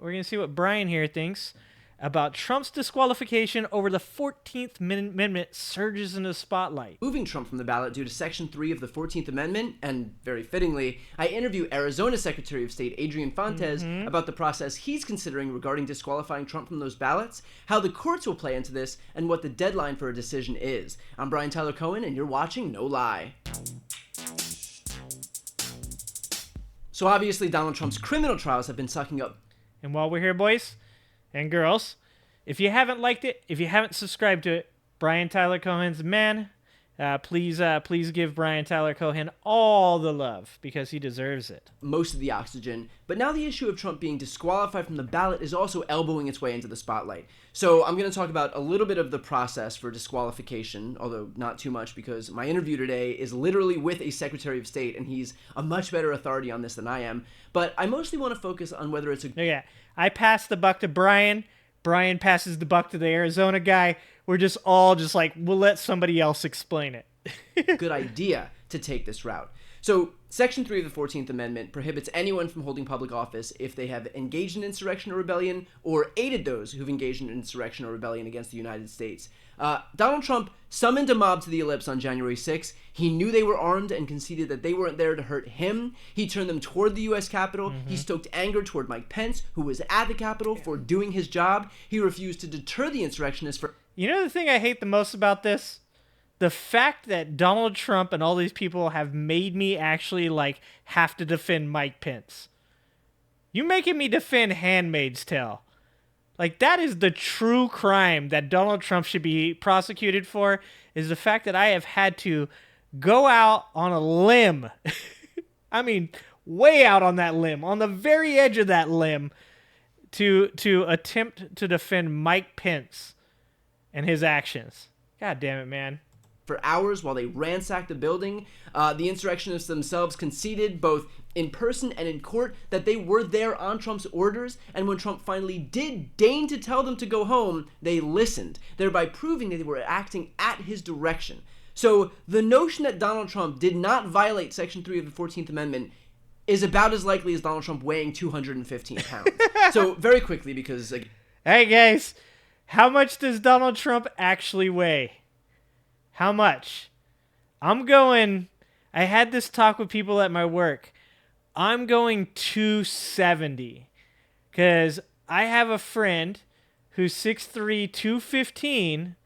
We're going to see what Brian here thinks about Trump's disqualification over the 14th Amendment surges into the spotlight. Moving Trump from the ballot due to Section 3 of the 14th Amendment, and very fittingly, I interview Arizona Secretary of State Adrian about the process he's considering regarding disqualifying Trump from those ballots, how the courts will play into this, and what the deadline for a decision is. I'm Brian Tyler Cohen, and you're watching No Lie. So obviously, Donald Trump's criminal trials have been sucking up. And while we're here, boys and girls, if you haven't liked it, if you haven't subscribed to it, Brian Tyler Cohen's man, please give Brian Tyler Cohen all the love because he deserves it. Most of the oxygen, but now the issue of Trump being disqualified from the ballot is also elbowing its way into the spotlight. So I'm going to talk about a little bit of the process for disqualification, although not too much because my interview today is literally with a Secretary of State and he's a much better authority on this than I am. But I mostly want to focus on whether it's a... Yeah, I pass the buck to Brian. Brian passes the buck to the Arizona guy. We're just all just like, we'll let somebody else explain it. good idea to take this route. So, Section 3 of the 14th Amendment prohibits anyone from holding public office if they have engaged in insurrection or rebellion or aided those who've engaged in insurrection or rebellion against the United States. Donald Trump summoned a mob to the ellipse on January 6th. He knew they were armed and conceded that they weren't there to hurt him. He turned them toward the U.S. Capitol. He stoked anger toward Mike Pence, who was at the Capitol for doing his job. He refused to deter the insurrectionists for... You know the thing I hate the most about this? The fact that Donald Trump and all these people have made me actually, like, have to defend Mike Pence. You making me defend Handmaid's Tale. Like, that is the true crime that Donald Trump should be prosecuted for, is the fact that I have had to go out on a limb. I mean, way out on that limb, on the very edge of that limb, to attempt to defend Mike Pence and his actions. God damn it, man. For hours while they ransacked the building. The insurrectionists themselves conceded, both in person and in court, that they were there on Trump's orders, and when Trump finally did deign to tell them to go home, they listened, thereby proving that they were acting at his direction. So the notion that Donald Trump did not violate Section 3 of the 14th Amendment is about as likely as Donald Trump weighing 215 pounds. So very quickly, because... Hey guys, how much does Donald Trump actually weigh? How much? I had this talk with people at my work. I'm going 270 because I have a friend who's 6'3", 215.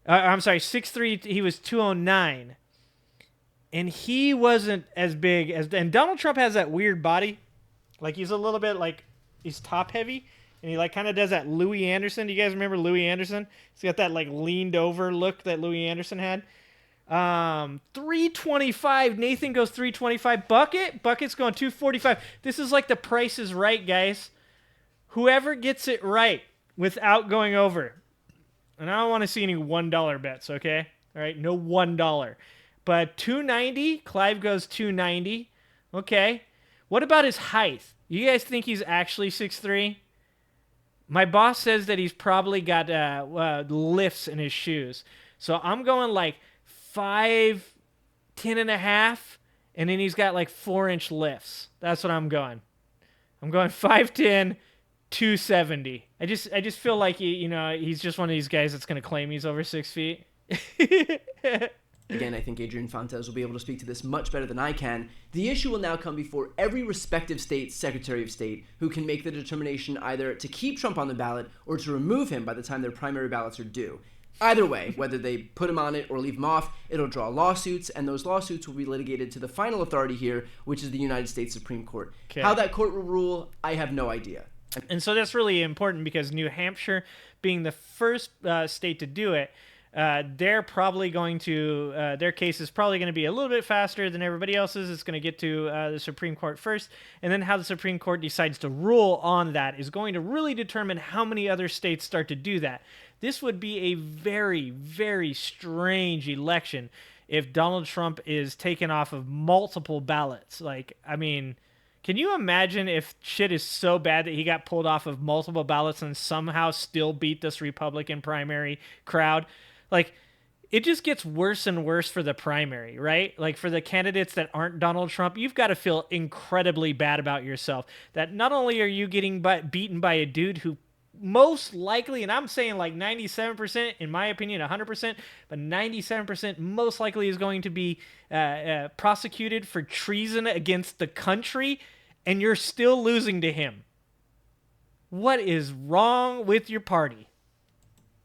I'm sorry, 6'3", he was 209. And he wasn't as big as... And Donald Trump has that weird body. Like, he's a little bit, like, he's top heavy. And he, like, kind of does that Louis Anderson. Do you guys remember Louis Anderson? He's got that, like, leaned over look that Louis Anderson had. 325. Nathan goes 325. Bucket's going 245. This is like the Price is Right, guys. Whoever gets it right without going over. And I don't want to see any $1 bets, okay? All right, no $1. But 290. Clive goes 290. Okay. What about his height? You guys think he's actually 6'3"? My boss says that he's probably got lifts in his shoes. So I'm going like 5'10 and a half, and then he's got like 4-inch lifts. That's what I'm going. I'm going 5'10", 270. I just feel like he's just one of these guys that's going to claim he's over 6 feet. Again, I think Adrian will be able to speak to this much better than I can. The issue will now come before every respective state's Secretary of State, who can make the determination either to keep Trump on the ballot or to remove him by the time their primary ballots are due. Either way, whether they put him on it or leave him off, it'll draw lawsuits, and those lawsuits will be litigated to the final authority here, which is the United States Supreme Court. Okay. How that court will rule, I have no idea. And so that's really important because New Hampshire, being the first state to do it, they're probably going to, their case is probably going to be a little bit faster than everybody else's. It's going to get to the Supreme Court first, and then how the Supreme Court decides to rule on that is going to really determine how many other states start to do that. This would be a very, very strange election if Donald Trump is taken off of multiple ballots. Like, I mean, can you imagine if shit is so bad that he got pulled off of multiple ballots and somehow still beat this Republican primary crowd? Like, it just gets worse and worse for the primary, right? Like for the candidates that aren't Donald Trump, you've got to feel incredibly bad about yourself that not only are you getting beaten by a dude who most likely, and I'm saying like 97%, in my opinion, 100%, but 97% most likely is going to be prosecuted for treason against the country, and you're still losing to him. What is wrong with your party?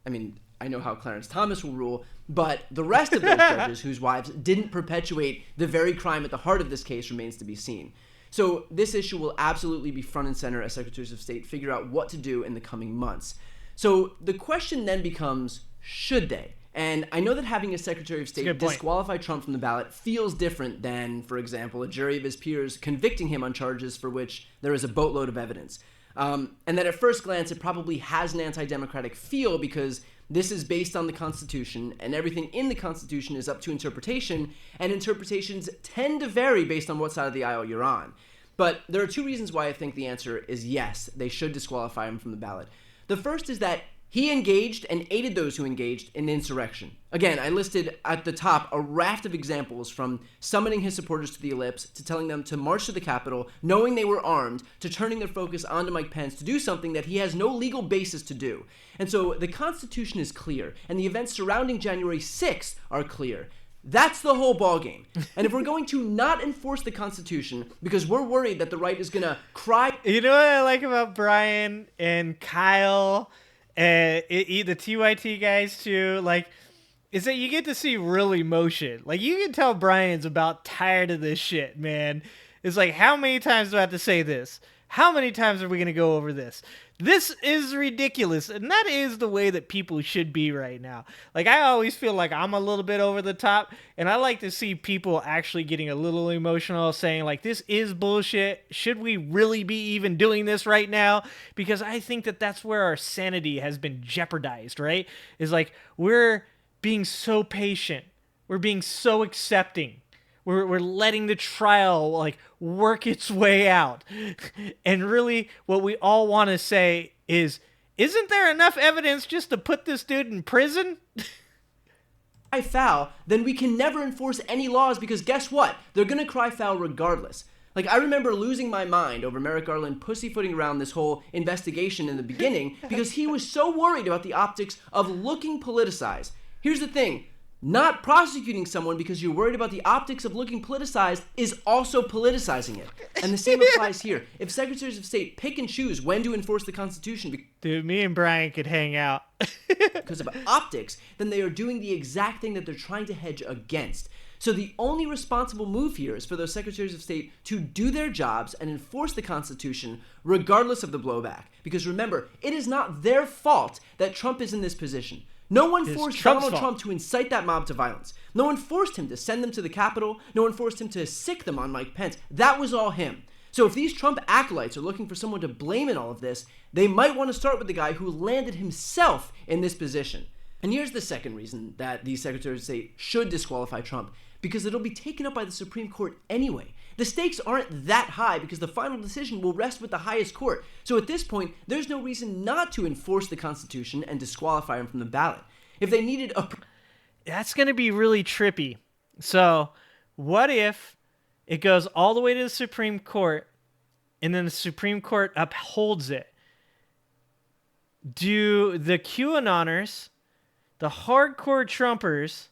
I mean, I know how Clarence Thomas will rule, but the rest of those judges whose wives didn't perpetuate the very crime at the heart of this case remains to be seen. So this issue will absolutely be front and center as Secretaries of State figure out what to do in the coming months. So the question then becomes, should they? And I know that having a Secretary of State disqualify Trump from the ballot feels different than, for example, a jury of his peers convicting him on charges for which there is a boatload of evidence. And that at first glance, it probably has an anti-democratic feel because this is based on the Constitution, and everything in the Constitution is up to interpretation, and interpretations tend to vary based on what side of the aisle you're on. But there are two reasons why I think the answer is yes, they should disqualify him from the ballot. The first is that he engaged and aided those who engaged in insurrection. Again, I listed at the top a raft of examples from summoning his supporters to the ellipse, to telling them to march to the Capitol, knowing they were armed, to turning their focus onto Mike Pence to do something that he has no legal basis to do. And so the Constitution is clear, and the events surrounding January 6th are clear. That's the whole ballgame. And if we're going to not enforce the Constitution because we're worried that the right is going to cry... You know what I like about Brian and Kyle... the TYT guys too, like, is that you get to see real emotion. Like, you can tell Brian's about tired of this shit, man. It's like, how many times do I have to say this? How many times are we going to go over this? This is ridiculous, and that is the way that people should be right now. Like, I always feel like I'm a little bit over the top, and I like to see people actually getting a little emotional, saying, like, this is bullshit. Should we really be even doing this right now? Because I think that that's where our sanity has been jeopardized, right? Is like, we're being so patient. We're being so accepting. We're letting the trial like work its way out. And really what we all want to say is, isn't there enough evidence just to put this dude in prison? Cry foul, then we can never enforce any laws because guess what? They're going to cry foul regardless. Like, I remember losing my mind over Merrick Garland pussyfooting around this whole investigation in the beginning because he was so worried about the optics of looking politicized. Here's the thing. Not prosecuting someone because you're worried about the optics of looking politicized is also politicizing it. And the same applies here. If Secretaries of State pick and choose when to enforce the Constitution dude, me and Brian could hang out. because of optics, then they are doing the exact thing that they're trying to hedge against. So the only responsible move here is for those Secretaries of State to do their jobs and enforce the Constitution regardless of the blowback. Because remember, it is not their fault that Trump is in this position. No one forced Donald Trump to incite that mob to violence. No one forced him to send them to the Capitol. No one forced him to sic them on Mike Pence. That was all him. So if these Trump acolytes are looking for someone to blame in all of this, they might want to start with the guy who landed himself in this position. And here's the second reason that these Secretaries of State should disqualify Trump, because it'll be taken up by the Supreme Court anyway. The stakes aren't that high because the final decision will rest with the highest court. So at this point, there's no reason not to enforce the Constitution and disqualify him from the ballot. If they needed a... That's going to be really trippy. So what if it goes all the way to the Supreme Court and then the Supreme Court upholds it? Do the QAnoners, the hardcore Trumpers,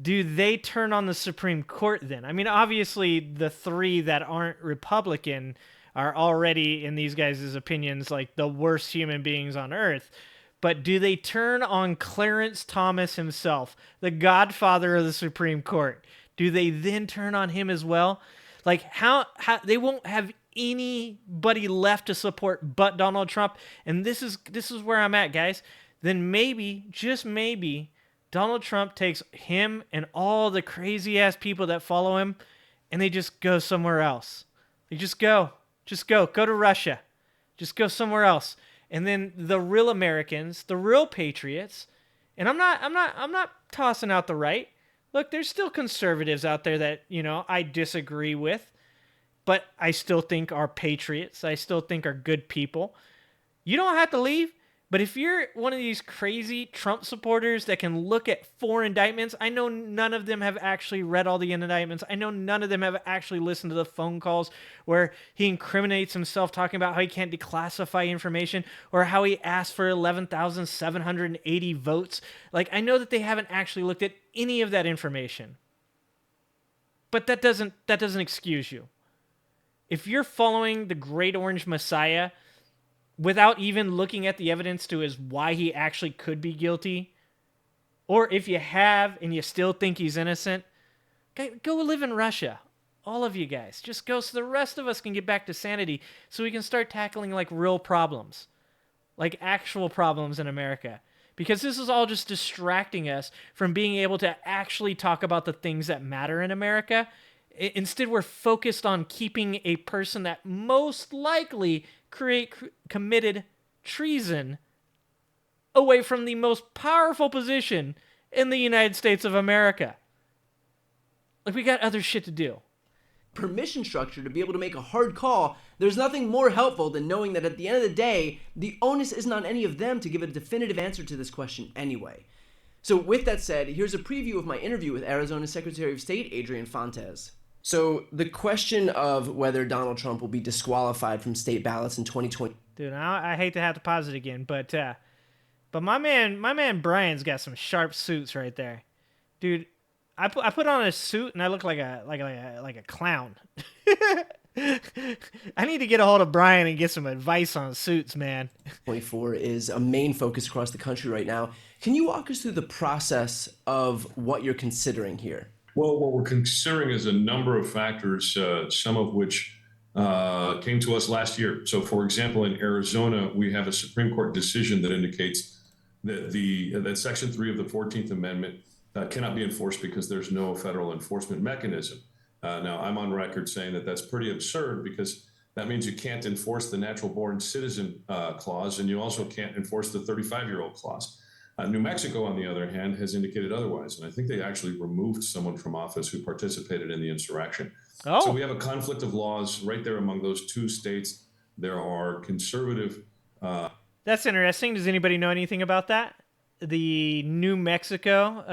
do they turn on the Supreme Court then? I mean, obviously, the three that aren't Republican are already, in these guys' opinions, like the worst human beings on earth. But do they turn on Clarence Thomas himself, the godfather of the Supreme Court? Do they then turn on him as well? Like, how they won't have anybody left to support but Donald Trump. And this is where I'm at, guys. Then maybe, just maybe, Donald Trump takes him and all the crazy-ass people that follow him, and they just go somewhere else. They just go to Russia. Just go somewhere else. And then the real Americans, the real patriots, and I'm not tossing out the right. Look, there's still conservatives out there that, I disagree with, but I still think are patriots. I still think are good people. You don't have to leave. But if you're one of these crazy Trump supporters that can look at 4 indictments, I know none of them have actually read all the indictments. I know none of them have actually listened to the phone calls where he incriminates himself talking about how he can't declassify information or how he asked for 11,780 votes. Like, I know that they haven't actually looked at any of that information. But that doesn't excuse you. If you're following the Great Orange Messiah without even looking at the evidence to his why he actually could be guilty, or if you have and you still think he's innocent, go live in Russia. All of you guys. Just go so the rest of us can get back to sanity so we can start tackling like real problems, like actual problems in America. Because this is all just distracting us from being able to actually talk about the things that matter in America. Instead, we're focused on keeping a person that most likely committed treason away from the most powerful position in the United States of America. Like, we got other shit to do. Permission structure to be able to make a hard call, there's nothing more helpful than knowing that at the end of the day, the onus isn't on any of them to give a definitive answer to this question anyway. So with that said, here's a preview of my interview with Arizona Secretary of State Adrian Fontes. So the question of whether Donald Trump will be disqualified from state ballots in 2020. Dude, I hate to have to pause it again, but my man Brian's got some sharp suits right there, dude. I put on a suit and I look like a clown. I need to get a hold of Brian and get some advice on suits, man. 24 is a main focus across the country right now. Can you walk us through the process of what you're considering here? Well, what we're considering is a number of factors, some of which came to us last year. So, for example, in Arizona, we have a Supreme Court decision that indicates that that Section 3 of the 14th Amendment cannot be enforced because there's no federal enforcement mechanism. Now, I'm on record saying that that's pretty absurd because that means you can't enforce the natural-born citizen clause, and you also can't enforce the 35-year-old clause. New Mexico, on the other hand, has indicated otherwise, and I think they actually removed someone from office who participated in the insurrection. Oh. So we have a conflict of laws right there among those two states. There are conservative... That's interesting. Does anybody know anything about that? The New Mexico,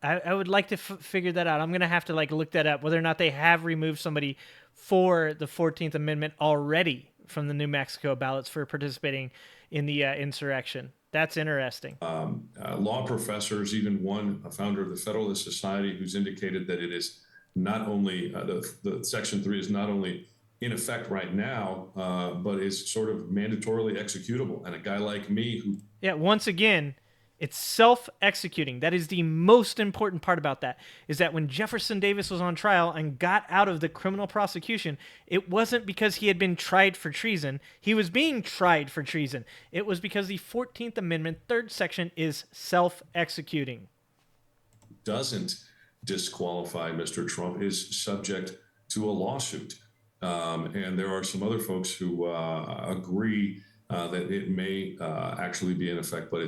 I would like to figure that out. I'm going to have to look that up, whether or not they have removed somebody for the 14th Amendment already from the New Mexico ballots for participating in the insurrection. That's interesting. Law professors, even one, a founder of the Federalist Society, who's indicated that it is not only, the Section 3 is not only in effect right now, but is sort of mandatorily executable. And a guy like me who... Yeah, once again, it's self-executing. That is the most important part about that, is that when Jefferson Davis was on trial and got out of the criminal prosecution, it wasn't because he had been tried for treason. He was being tried for treason. It was because the 14th Amendment, third section, is self-executing. Doesn't disqualify Mr. Trump is subject to a lawsuit. And there are some other folks who agree that it may actually be in effect, but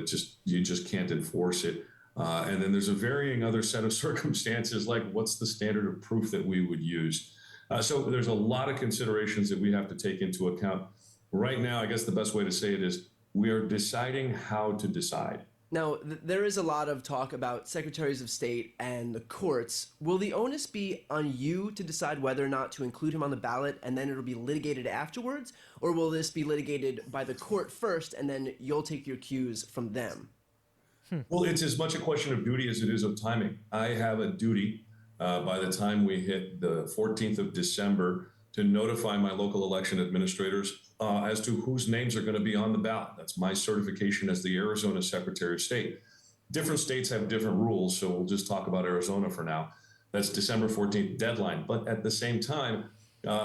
you just can't enforce it. And then there's a varying other set of circumstances, like what's the standard of proof that we would use. So there's a lot of considerations that we have to take into account. Right now, I guess the best way to say it is we are deciding how to decide. Now, there is a lot of talk about secretaries of state and the courts. Will the onus be on you to decide whether or not to include him on the ballot and then it'll be litigated afterwards? Or will this be litigated by the court first and then you'll take your cues from them? Well, it's as much a question of duty as it is of timing. I have a duty by the time we hit the 14th of December to notify my local election administrators as to whose names are going to be on the ballot. That's my certification as the Arizona Secretary of State. Different states have different rules, so we'll just talk about Arizona for now. That's December 14th deadline. But at the same time,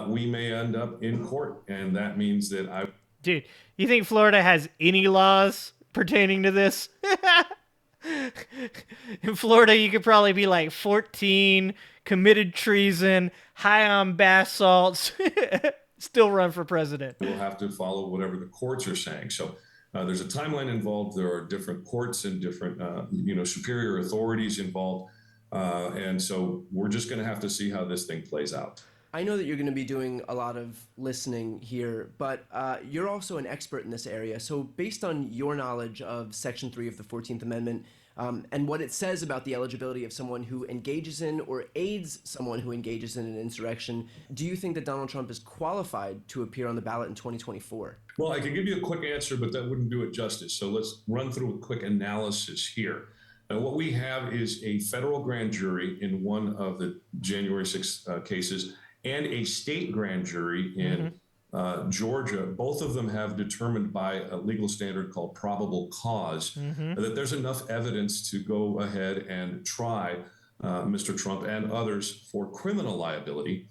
we may end up in court, and that means that I... Dude, you think Florida has any laws pertaining to this? In Florida, you could probably be like 14, committed treason, high on bath salts, still run for president. We'll have to follow whatever the courts are saying. So there's a timeline involved. There are different courts and different, superior authorities involved. And so we're just going to have to see how this thing plays out. I know that you're going to be doing a lot of listening here, but you're also an expert in this area. So based on your knowledge of Section 3 of the 14th Amendment and what it says about the eligibility of someone who engages in or aids someone who engages in an insurrection, do you think that Donald Trump is qualified to appear on the ballot in 2024? Well, I can give you a quick answer, but that wouldn't do it justice. So let's run through a quick analysis here. Now, what we have is a federal grand jury in one of the January 6th cases and a state grand jury in Georgia. Both of them have determined by a legal standard called probable cause that there's enough evidence to go ahead and try Mr. Trump and others for criminal liability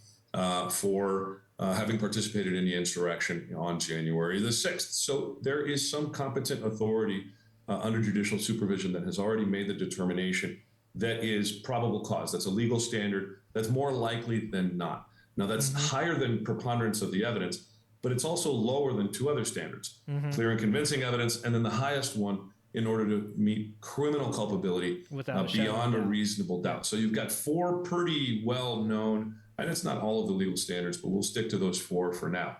for having participated in the insurrection on January the 6th. So there is some competent authority under judicial supervision that has already made the determination that is probable cause. That's a legal standard that's more likely than not. Now, that's higher than preponderance of the evidence, but it's also lower than two other standards, clear and convincing evidence, and then the highest one in order to meet criminal culpability beyond a reasonable doubt. So you've got four pretty well-known, and it's not all of the legal standards, but we'll stick to those four for now.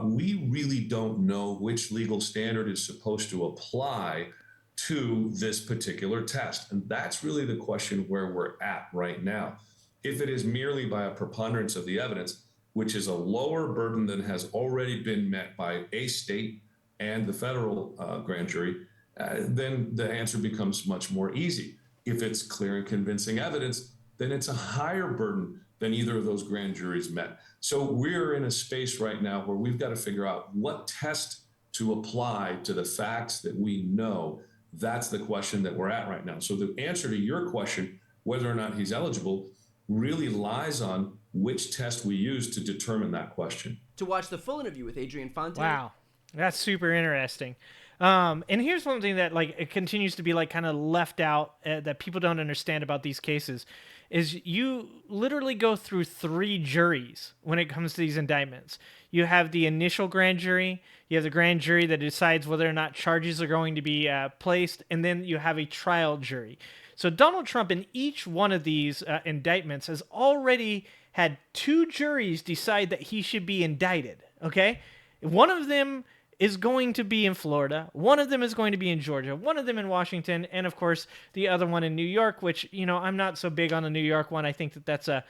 We really don't know which legal standard is supposed to apply to this particular test. And that's really the question where we're at right now. If it is merely by a preponderance of the evidence, which is a lower burden than has already been met by a state and the federal grand jury, then the answer becomes much more easy. If it's clear and convincing evidence, then it's a higher burden than either of those grand juries met. So we're in a space right now where we've got to figure out what test to apply to the facts that we know. That's the question that we're at right now. So the answer to your question, whether or not he's eligible, really lies on which test we use to determine that question. To watch the full interview with Adrian Fonte. Wow, that's super interesting. And here's one thing that it continues to be kind of left out that people don't understand about these cases is you literally go through three juries when it comes to these indictments. You have the initial grand jury, you have the grand jury that decides whether or not charges are going to be placed, and then you have a trial jury. So Donald Trump in each one of these indictments has already had two juries decide that he should be indicted, okay? One of them is going to be in Florida, one of them is going to be in Georgia, one of them in Washington, and of course the other one in New York, which, I'm not so big on the New York one. I think that's a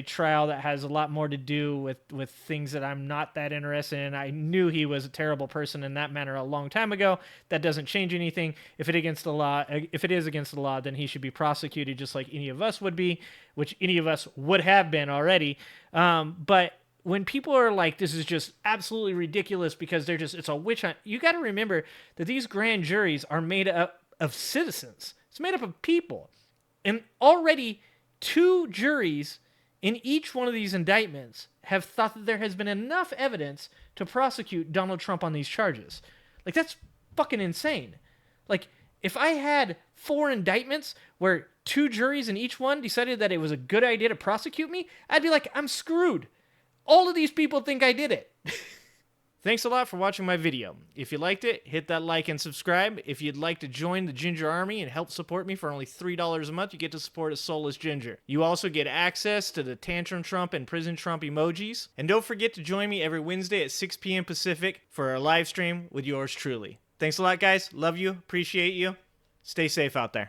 trial that has a lot more to do with things that I'm not that interested in. I knew he was a terrible person in that manner a long time ago. That doesn't change anything. If it is against the law, then he should be prosecuted just like any of us would be, which any of us would have been already. But when people are like, this is just absolutely ridiculous because it's a witch hunt, you got to remember that these grand juries are made up of citizens. It's made up of people. And already two juries in each one of these indictments have thought that there has been enough evidence to prosecute Donald Trump on these charges. That's fucking insane. If I had four indictments where two juries in each one decided that it was a good idea to prosecute me, I'd be like, I'm screwed. All of these people think I did it. Thanks a lot for watching my video. If you liked it, hit that like and subscribe. If you'd like to join the Ginger Army and help support me for only $3 a month, you get to support a soulless ginger. You also get access to the Tantrum Trump and Prison Trump emojis. And don't forget to join me every Wednesday at 6 p.m. Pacific for a live stream with yours truly. Thanks a lot, guys. Love you. Appreciate you. Stay safe out there.